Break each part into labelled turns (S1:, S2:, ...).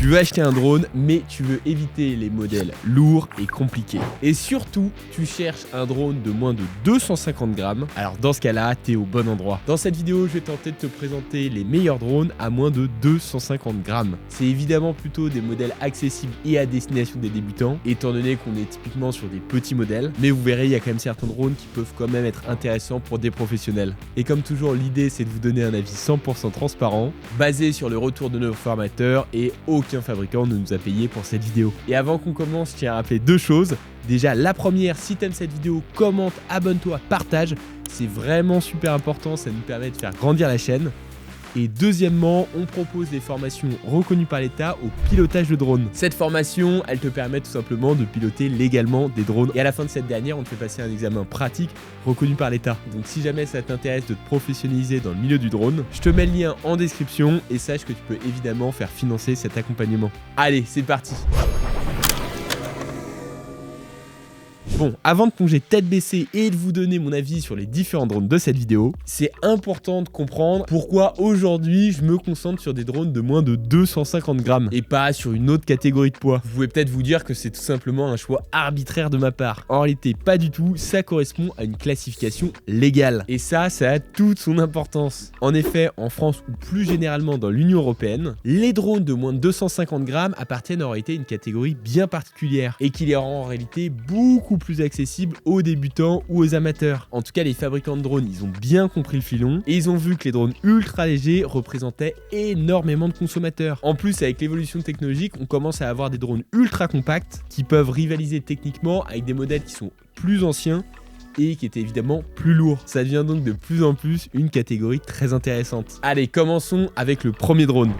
S1: Tu veux acheter un drone, mais tu veux éviter les modèles lourds et compliqués. Et surtout, tu cherches un drone de moins de 250 grammes. Alors dans ce cas-là, t'es au bon endroit. Dans cette vidéo, je vais tenter de te présenter les meilleurs drones à moins de 250 grammes. C'est évidemment plutôt des modèles accessibles et à destination des débutants, étant donné qu'on est typiquement sur des petits modèles. Mais vous verrez, il y a quand même certains drones qui peuvent quand même être intéressants pour des professionnels. Et comme toujours, l'idée c'est de vous donner un avis 100% transparent, basé sur le retour de nos formateurs, et aucun fabricant ne nous a payé pour cette vidéo. Et avant qu'on commence, je tiens à rappeler deux choses. Déjà, la première, si t'aimes cette vidéo, commente, abonne-toi, partage. C'est vraiment super important, ça nous permet de faire grandir la chaîne. Et deuxièmement, on propose des formations reconnues par l'État au pilotage de drones. Cette formation, elle te permet tout simplement de piloter légalement des drones. Et à la fin de cette dernière, on te fait passer un examen pratique reconnu par l'État. Donc si jamais ça t'intéresse de te professionnaliser dans le milieu du drone, je te mets le lien en description et sache que tu peux évidemment faire financer cet accompagnement. Allez, c'est parti! Bon, avant de plonger tête baissée et de vous donner mon avis sur les différents drones de cette vidéo, c'est important de comprendre pourquoi aujourd'hui je me concentre sur des drones de moins de 250 grammes et pas sur une autre catégorie de poids. Vous pouvez peut-être vous dire que c'est tout simplement un choix arbitraire de ma part. En réalité, pas du tout, ça correspond à une classification légale. Et ça a toute son importance. En effet, en France ou plus généralement dans l'Union européenne, les drones de moins de 250 grammes appartiennent en réalité à une catégorie bien particulière et qui les rend en réalité beaucoup plus accessible aux débutants ou aux amateurs. En tout cas, les fabricants de drones, ils ont bien compris le filon et ils ont vu que les drones ultra légers représentaient énormément de consommateurs. En plus, avec l'évolution technologique, on commence à avoir des drones ultra compacts qui peuvent rivaliser techniquement avec des modèles qui sont plus anciens et qui étaient évidemment plus lourds. Ça devient donc de plus en plus une catégorie très intéressante. Allez, commençons avec le premier drone.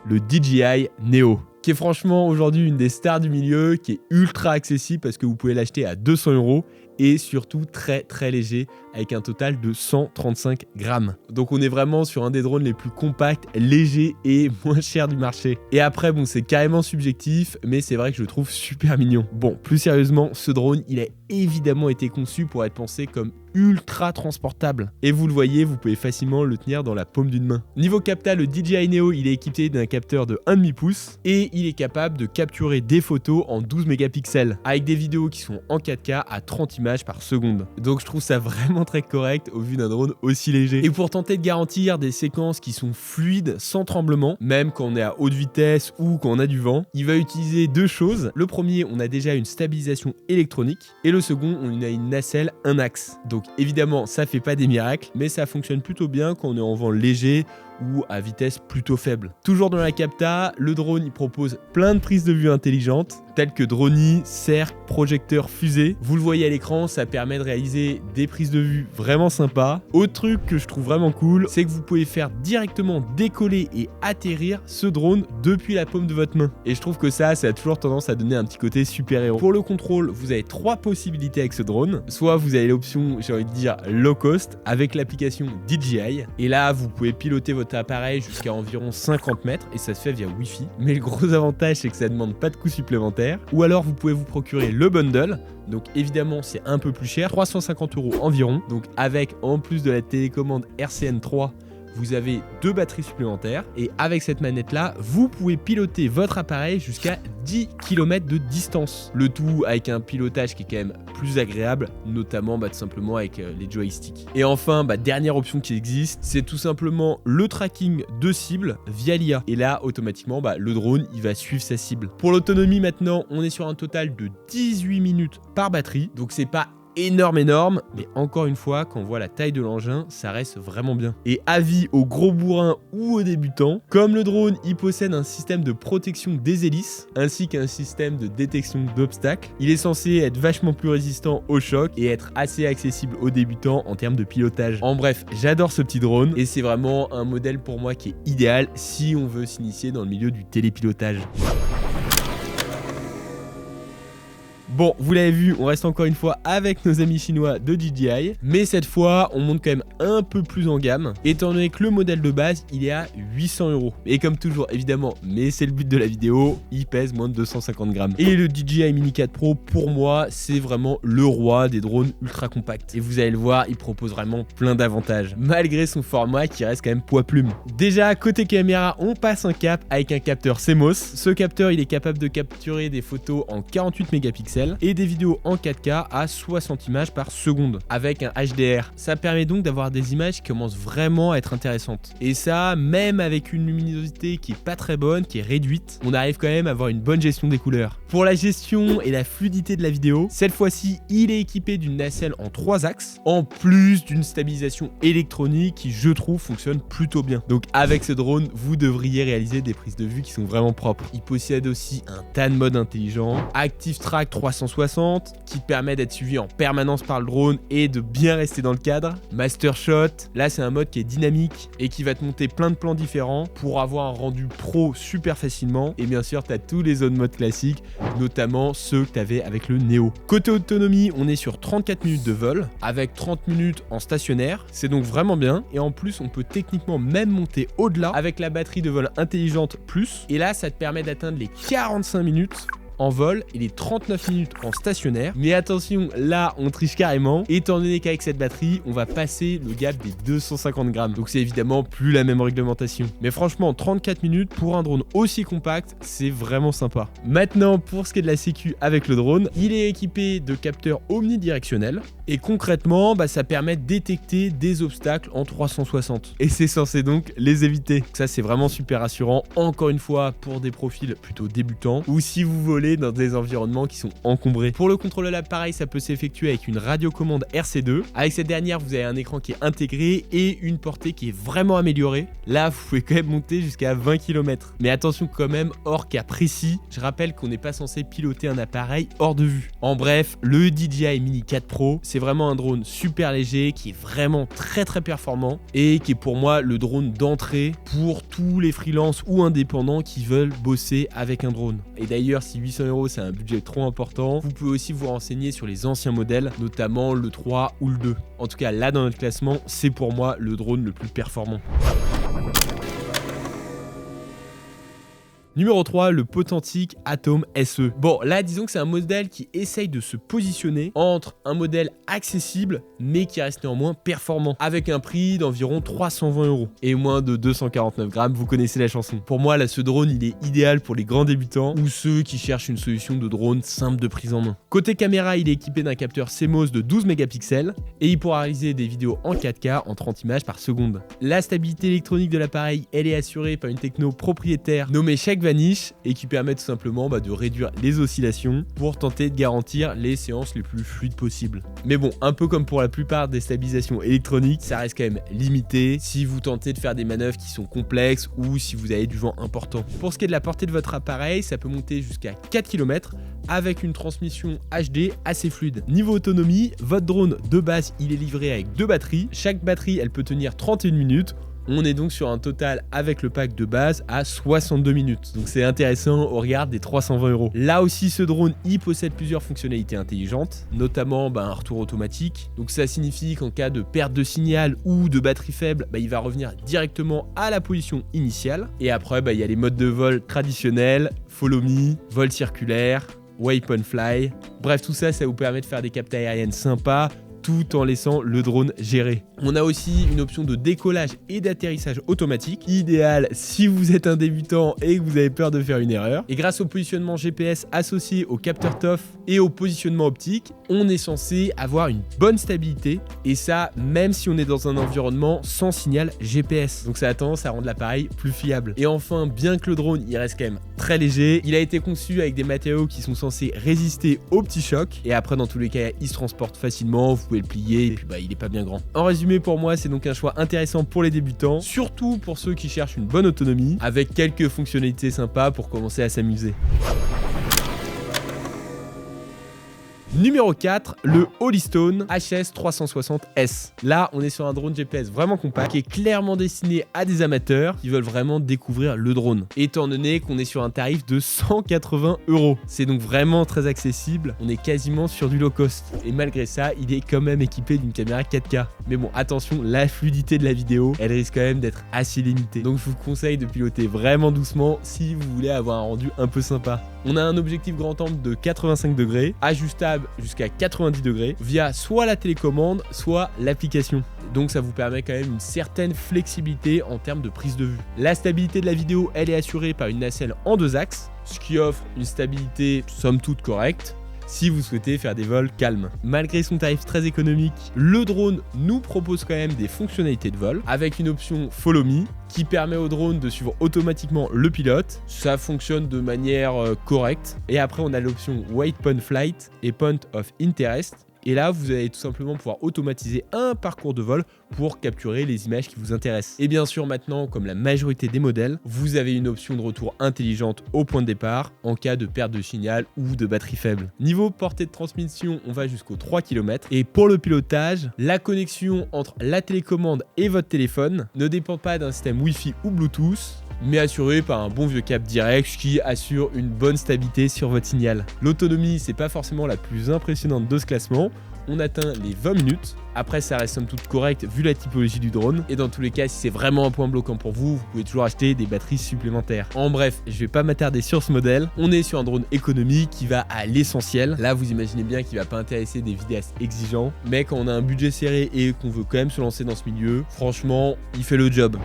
S1: Le DJI Neo, qui est franchement aujourd'hui une des stars du milieu, qui est ultra accessible parce que vous pouvez l'acheter à 200 € et surtout très léger avec un total de 135 grammes. Donc on est vraiment sur un des drones les plus compacts, légers et moins chers du marché. Et après bon, c'est carrément subjectif, mais c'est vrai que je le trouve super mignon. Bon, plus sérieusement, ce drone il a évidemment été conçu pour être pensé comme ultra transportable. Et vous le voyez, vous pouvez facilement le tenir dans la paume d'une main. Niveau capta, le DJI Neo il est équipé d'un capteur de 1,5 pouce et il est capable de capturer des photos en 12 mégapixels avec des vidéos qui sont en 4K à 30 images par seconde. Donc je trouve ça vraiment très correct au vu d'un drone aussi léger. Et pour tenter de garantir des séquences qui sont fluides sans tremblement, même quand on est à haute vitesse ou quand on a du vent, il va utiliser deux choses. Le premier, on a déjà une stabilisation électronique et le second, on a une nacelle un axe. Donc évidemment, ça fait pas des miracles, mais ça fonctionne plutôt bien quand on est en vent léger ou à vitesse plutôt faible. Toujours dans la capta, le drone il propose plein de prises de vue intelligentes telles que Droni, cercle, projecteur, fusée. Vous le voyez à l'écran, ça permet de réaliser des prises de vue vraiment sympas. Autre truc que je trouve vraiment cool, c'est que vous pouvez faire directement décoller et atterrir ce drone depuis la paume de votre main. Et je trouve que ça a toujours tendance à donner un petit côté super-héros. Pour le contrôle, vous avez trois possibilités avec ce drone. Soit vous avez l'option, j'ai envie de dire, low cost avec l'application DJI. Et là, vous pouvez piloter votre appareil jusqu'à environ 50 mètres et ça se fait via Wi-Fi. Mais le gros avantage, c'est que ça demande pas de coûts supplémentaires. Ou alors vous pouvez vous procurer le bundle. Donc évidemment c'est un peu plus cher, 350 € environ. Donc avec en plus de la télécommande RCN 3, vous avez deux batteries supplémentaires et avec cette manette là, vous pouvez piloter votre appareil jusqu'à 10 km de distance. Le tout avec un pilotage qui est quand même plus agréable, notamment tout simplement avec les joysticks. Et enfin, dernière option qui existe, c'est tout simplement le tracking de cible via l'IA. Et là, automatiquement, le drone, il va suivre sa cible. Pour l'autonomie maintenant, on est sur un total de 18 minutes par batterie. Donc c'est pas énorme, mais encore une fois, quand on voit la taille de l'engin, ça reste vraiment bien. Et avis aux gros bourrins ou aux débutants, comme le drone, il possède un système de protection des hélices, ainsi qu'un système de détection d'obstacles. Il est censé être vachement plus résistant au choc et être assez accessible aux débutants en termes de pilotage. En bref, j'adore ce petit drone et c'est vraiment un modèle pour moi qui est idéal si on veut s'initier dans le milieu du télépilotage. Bon, vous l'avez vu, on reste encore une fois avec nos amis chinois de DJI, mais cette fois, on monte quand même un peu plus en gamme, étant donné que le modèle de base, il est à 800 €. Et comme toujours, évidemment, mais c'est le but de la vidéo, il pèse moins de 250 grammes. Et le DJI Mini 4 Pro, pour moi, c'est vraiment le roi des drones ultra compacts. Et vous allez le voir, il propose vraiment plein d'avantages, malgré son format qui reste quand même poids plume. Déjà, côté caméra, on passe un cap avec un capteur CMOS. Ce capteur, il est capable de capturer des photos en 48 mégapixels et des vidéos en 4K à 60 images par seconde avec un HDR. Ça permet donc d'avoir des images qui commencent vraiment à être intéressantes. Et ça, même avec une luminosité qui est pas très bonne, qui est réduite, on arrive quand même à avoir une bonne gestion des couleurs. Pour la gestion et la fluidité de la vidéo, cette fois-ci, il est équipé d'une nacelle en 3 axes, en plus d'une stabilisation électronique qui, je trouve, fonctionne plutôt bien. Donc avec ce drone, vous devriez réaliser des prises de vue qui sont vraiment propres. Il possède aussi un TAN mode intelligent, Active Track 360 qui permet d'être suivi en permanence par le drone et de bien rester dans le cadre. Master Shot, là c'est un mode qui est dynamique et qui va te monter plein de plans différents pour avoir un rendu pro super facilement. Et bien sûr, tu as tous les autres modes classiques, notamment ceux que tu avais avec le Neo. Côté autonomie, on est sur 34 minutes de vol avec 30 minutes en stationnaire. C'est donc vraiment bien. Et en plus, on peut techniquement même monter au-delà avec la batterie de vol intelligente plus. Et là, ça te permet d'atteindre les 45 minutes en vol et les 39 minutes en stationnaire. Mais attention, là on triche carrément, étant donné qu'avec cette batterie on va passer le gap des 250 grammes, donc c'est évidemment plus la même réglementation. Mais franchement, 34 minutes pour un drone aussi compact, c'est vraiment sympa. Maintenant, pour ce qui est de la sécu avec le drone, il est équipé de capteurs omnidirectionnels et concrètement ça permet de détecter des obstacles en 360 et c'est censé donc les éviter. Donc ça c'est vraiment super rassurant, encore une fois pour des profils plutôt débutants ou si vous volez dans des environnements qui sont encombrés. Pour le contrôle de l'appareil, ça peut s'effectuer avec une radiocommande RC2. Avec cette dernière, vous avez un écran qui est intégré et une portée qui est vraiment améliorée. Là, vous pouvez quand même monter jusqu'à 20 km. Mais attention quand même, hors cas précis, je rappelle qu'on n'est pas censé piloter un appareil hors de vue. En bref, le DJI Mini 4 Pro, c'est vraiment un drone super léger qui est vraiment très performant et qui est pour moi le drone d'entrée pour tous les freelances ou indépendants qui veulent bosser avec un drone. Et d'ailleurs, si 800 € c'est un budget trop important, vous pouvez aussi vous renseigner sur les anciens modèles, notamment le 3 ou le 2. En tout cas, là dans notre classement, c'est pour moi le drone le plus performant. Numéro 3, le Potentic Atom SE. Bon, là, disons que c'est un modèle qui essaye de se positionner entre un modèle accessible, mais qui reste néanmoins performant, avec un prix d'environ 320 € et moins de 249 grammes, vous connaissez la chanson. Pour moi, là, ce drone, il est idéal pour les grands débutants ou ceux qui cherchent une solution de drone simple de prise en main. Côté caméra, il est équipé d'un capteur CMOS de 12 mégapixels et il pourra réaliser des vidéos en 4K en 30 images par seconde. La stabilité électronique de l'appareil, elle est assurée par une techno propriétaire nommée Check Vanish et qui permet tout simplement de réduire les oscillations pour tenter de garantir les séances les plus fluides possibles. Mais bon, un peu comme pour la plupart des stabilisations électroniques, ça reste quand même limité si vous tentez de faire des manœuvres qui sont complexes ou si vous avez du vent important. Pour ce qui est de la portée de votre appareil, ça peut monter jusqu'à 4 km avec une transmission HD assez fluide. Niveau autonomie, votre drone de base, il est livré avec 2 batteries. Chaque batterie, elle peut tenir 31 minutes. On est donc sur un total avec le pack de base à 62 minutes. Donc c'est intéressant au regard des 320 €. Là aussi, ce drone, il possède plusieurs fonctionnalités intelligentes, notamment un retour automatique. Donc ça signifie qu'en cas de perte de signal ou de batterie faible, il va revenir directement à la position initiale. Et après, il y a les modes de vol traditionnels, follow me, vol circulaire, Waypoint Fly. Bref, tout ça, ça vous permet de faire des captures aériennes sympas, tout en laissant le drone gérer. On a aussi une option de décollage et d'atterrissage automatique, idéal si vous êtes un débutant et que vous avez peur de faire une erreur. Et grâce au positionnement GPS associé au capteur TOF et au positionnement optique, on est censé avoir une bonne stabilité, et ça même si on est dans un environnement sans signal GPS. Donc ça a tendance à rendre l'appareil plus fiable. Et enfin, bien que le drone il reste quand même très léger, il a été conçu avec des matériaux qui sont censés résister aux petits chocs, et après dans tous les cas il se transporte facilement, vous pouvez le plier et puis il est pas bien grand. En résumé, pour moi c'est donc un choix intéressant pour les débutants, surtout pour ceux qui cherchent une bonne autonomie avec quelques fonctionnalités sympas pour commencer à s'amuser. Numéro 4, le Holystone HS360S. Là, on est sur un drone GPS vraiment compact qui est clairement destiné à des amateurs qui veulent vraiment découvrir le drone. Étant donné qu'on est sur un tarif de 180 €. C'est donc vraiment très accessible. On est quasiment sur du low cost. Et malgré ça, il est quand même équipé d'une caméra 4K. Mais bon, attention, la fluidité de la vidéo, elle risque quand même d'être assez limitée. Donc je vous conseille de piloter vraiment doucement si vous voulez avoir un rendu un peu sympa. On a un objectif grand angle de 85 degrés, ajustable jusqu'à 90 degrés, via soit la télécommande, soit l'application. Donc ça vous permet quand même une certaine flexibilité en termes de prise de vue. La stabilité de la vidéo, elle est assurée par une nacelle en 2 axes, ce qui offre une stabilité somme toute correcte si vous souhaitez faire des vols calmes. Malgré son tarif très économique, le drone nous propose quand même des fonctionnalités de vol avec une option Follow Me qui permet au drone de suivre automatiquement le pilote. Ça fonctionne de manière correcte. Et après, on a l'option Waypoint Flight et Point of Interest. Et là, vous allez tout simplement pouvoir automatiser un parcours de vol pour capturer les images qui vous intéressent. Et bien sûr, maintenant, comme la majorité des modèles, vous avez une option de retour intelligente au point de départ en cas de perte de signal ou de batterie faible. Niveau portée de transmission, on va jusqu'aux 3 km. Et pour le pilotage, la connexion entre la télécommande et votre téléphone ne dépend pas d'un système Wi-Fi ou Bluetooth, mais assuré par un bon vieux câble direct qui assure une bonne stabilité sur votre signal. L'autonomie, c'est pas forcément la plus impressionnante de ce classement. On atteint les 20 minutes. Après, ça reste somme toute correct vu la typologie du drone. Et dans tous les cas, si c'est vraiment un point bloquant pour vous, vous pouvez toujours acheter des batteries supplémentaires. En bref, je vais pas m'attarder sur ce modèle. On est sur un drone économique qui va à l'essentiel. Là, vous imaginez bien qu'il va pas intéresser des vidéastes exigeants. Mais quand on a un budget serré et qu'on veut quand même se lancer dans ce milieu, franchement, il fait le job.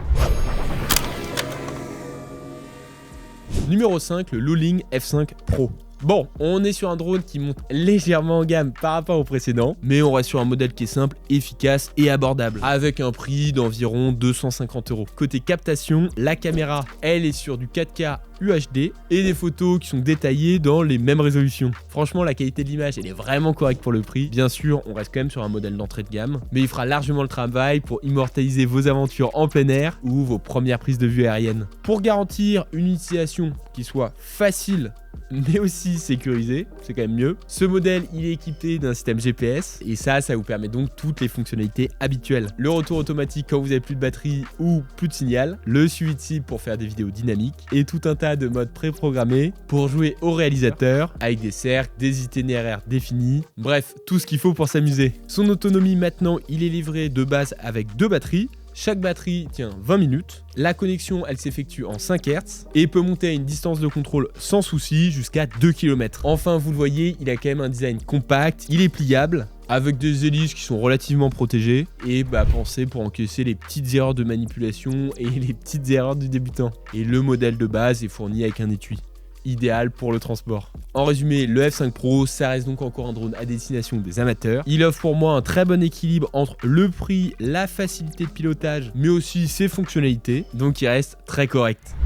S1: Numéro 5, le Loling F5 Pro. Bon, on est sur un drone qui monte légèrement en gamme par rapport au précédent, mais on reste sur un modèle qui est simple, efficace et abordable, avec un prix d'environ 250 €. Côté captation, la caméra, elle est sur du 4K UHD et des photos qui sont détaillées dans les mêmes résolutions. Franchement, la qualité de l'image, elle est vraiment correcte pour le prix. Bien sûr, on reste quand même sur un modèle d'entrée de gamme, mais il fera largement le travail pour immortaliser vos aventures en plein air ou vos premières prises de vue aériennes. Pour garantir une utilisation qui soit facile, mais aussi sécurisé, c'est quand même mieux. Ce modèle, il est équipé d'un système GPS et ça vous permet donc toutes les fonctionnalités habituelles. Le retour automatique quand vous avez plus de batterie ou plus de signal, le suivi de cible pour faire des vidéos dynamiques et tout un tas de modes préprogrammés pour jouer au réalisateur avec des cercles, des itinéraires définis, bref, tout ce qu'il faut pour s'amuser. Son autonomie maintenant, il est livré de base avec 2 batteries. Chaque batterie tient 20 minutes. La connexion, elle s'effectue en 5 Hz et peut monter à une distance de contrôle sans souci jusqu'à 2 km. Enfin, vous le voyez, il a quand même un design compact, il est pliable, avec des hélices qui sont relativement protégées et pensé pour encaisser les petites erreurs de manipulation et les petites erreurs du débutant. Et le modèle de base est fourni avec un étui. Idéal pour le transport. En résumé, le F5 Pro, ça reste donc encore un drone à destination des amateurs. Il offre pour moi un très bon équilibre entre le prix, la facilité de pilotage, mais aussi ses fonctionnalités, donc il reste très correct.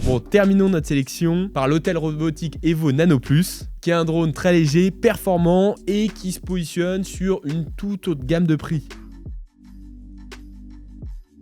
S1: Bon, terminons notre sélection par l'hôtel robotique Evo Nano Plus, qui est un drone très léger, performant et qui se positionne sur une toute autre gamme de prix.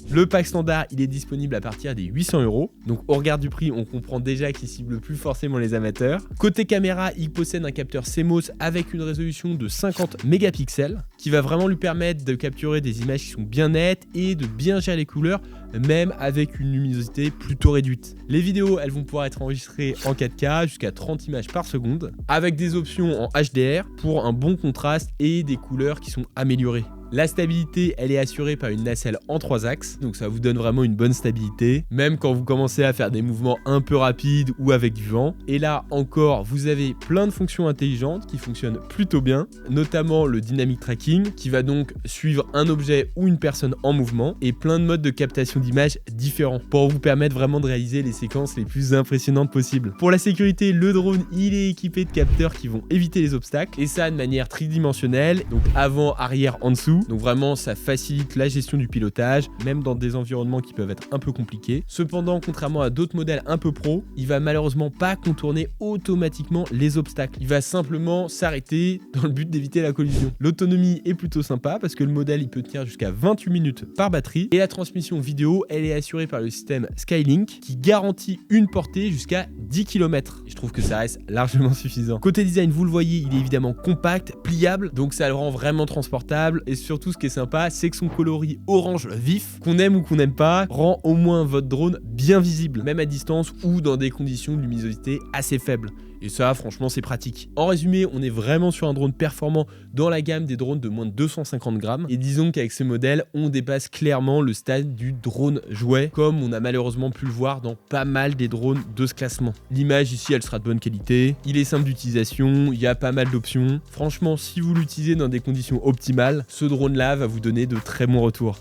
S1: Le pack standard, il est disponible à partir des 800 €. Donc au regard du prix, on comprend déjà qu'il cible plus forcément les amateurs. Côté caméra, il possède un capteur CMOS avec une résolution de 50 mégapixels qui va vraiment lui permettre de capturer des images qui sont bien nettes et de bien gérer les couleurs, même avec une luminosité plutôt réduite. Les vidéos, elles vont pouvoir être enregistrées en 4K jusqu'à 30 images par seconde, avec des options en HDR pour un bon contraste et des couleurs qui sont améliorées. La stabilité, elle est assurée par une nacelle en 3 axes, donc ça vous donne vraiment une bonne stabilité, même quand vous commencez à faire des mouvements un peu rapides ou avec du vent. Et là encore, vous avez plein de fonctions intelligentes qui fonctionnent plutôt bien, notamment le dynamic tracking, qui va donc suivre un objet ou une personne en mouvement, et plein de modes de captation d'images différents, pour vous permettre vraiment de réaliser les séquences les plus impressionnantes possibles. Pour la sécurité, le drone, il est équipé de capteurs qui vont éviter les obstacles, et ça de manière tridimensionnelle, donc avant, arrière, en dessous. Donc vraiment, ça facilite la gestion du pilotage, même dans des environnements qui peuvent être un peu compliqués. Cependant, contrairement à d'autres modèles un peu pro, il va malheureusement pas contourner automatiquement les obstacles. Il va simplement s'arrêter dans le but d'éviter la collision. L'autonomie, L'autonomie est plutôt sympa parce que le modèle il peut tenir jusqu'à 28 minutes par batterie et la transmission vidéo elle est assurée par le système Skylink qui garantit une portée jusqu'à 10 km. Et je trouve que ça reste largement suffisant. Côté design, vous le voyez, il est évidemment compact, pliable, donc ça le rend vraiment transportable et surtout ce qui est sympa, c'est que son coloris orange vif, qu'on aime ou qu'on n'aime pas, rend au moins votre drone bien visible, même à distance ou dans des conditions de luminosité assez faibles. Et ça, franchement, c'est pratique. En résumé, on est vraiment sur un drone performant dans la gamme des drones de moins de 250 grammes. Et disons qu'avec ce modèle, on dépasse clairement le stade du drone jouet, comme on a malheureusement pu le voir dans pas mal des drones de ce classement. L'image ici, elle sera de bonne qualité. Il est simple d'utilisation, il y a pas mal d'options. Franchement, si vous l'utilisez dans des conditions optimales, ce drone-là va vous donner de très bons retours.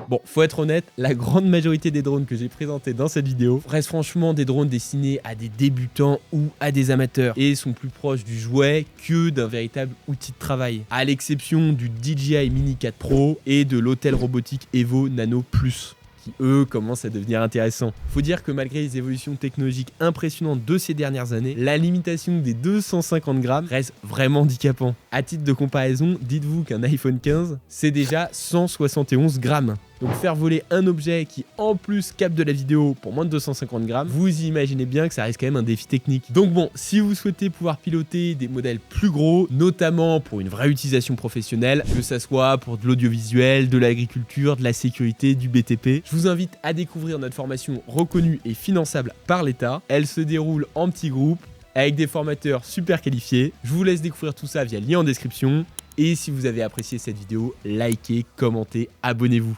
S1: Bon, faut être honnête, la grande majorité des drones que j'ai présentés dans cette vidéo restent franchement des drones destinés à des débutants ou à des amateurs et sont plus proches du jouet que d'un véritable outil de travail. À l'exception du DJI Mini 4 Pro et de l'Hôtel Robotique Evo Nano Plus, qui eux commencent à devenir intéressants. Faut dire que malgré les évolutions technologiques impressionnantes de ces dernières années, la limitation des 250 grammes reste vraiment handicapant. À titre de comparaison, dites-vous qu'un iPhone 15, c'est déjà 171 grammes. Donc faire voler un objet qui en plus capte de la vidéo pour moins de 250 grammes, vous imaginez bien que ça reste quand même un défi technique. Donc bon, si vous souhaitez pouvoir piloter des modèles plus gros, notamment pour une vraie utilisation professionnelle, que ça soit pour de l'audiovisuel, de l'agriculture, de la sécurité, du BTP, je vous invite à découvrir notre formation reconnue et finançable par l'État. Elle se déroule en petits groupes avec des formateurs super qualifiés. Je vous laisse découvrir tout ça via le lien en description. Et si vous avez apprécié cette vidéo, likez, commentez, abonnez-vous.